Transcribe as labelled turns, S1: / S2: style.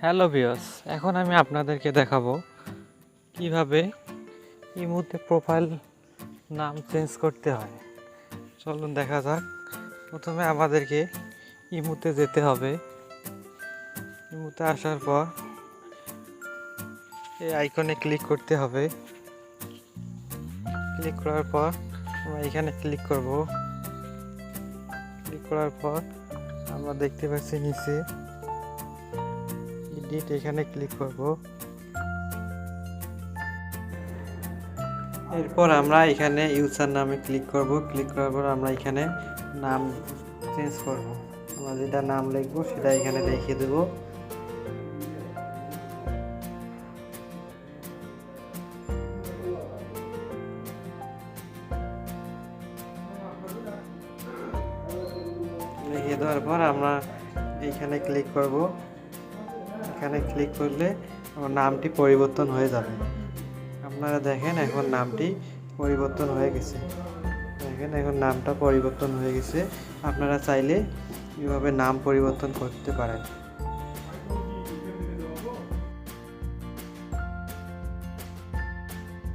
S1: Hello viewers, এখন আমি আপনাদেরকে দেখাবো কিভাবে ইমোতে প্রোফাইল নাম চেঞ্জ করতে হয়। চলুন দেখা যাক। প্রথমে আমাদেরকে ইমোতে যেতে হবে। ইমোতে আসার পর এই আইকনে ক্লিক করতে হবে। ক্লিক করার পর আমরা এখানে ক্লিক করব। ক্লিক করার পর আমরা দেখতে পাচ্ছি নিচে এডিট, এখানে ক্লিক করব। এরপর আমরা এখানে ইউজার নামে ক্লিক করব। ক্লিক করার পর আমরা এখানে নাম চেঞ্জ করব। আমরা যেটা নাম লিখবো সেটা এখানে লিখে দেব। লিখে দেওয়ার পর আমরা এইখানে ক্লিক করব। এখানে ক্লিক করলে আমার নামটি পরিবর্তন হয়ে যাবে। আপনারা দেখেন এখন নামটি পরিবর্তন হয়ে গেছে। দেখেন এখন নামটা পরিবর্তন হয়ে গেছে। আপনারা চাইলে এভাবে নাম পরিবর্তন করতে পারেন।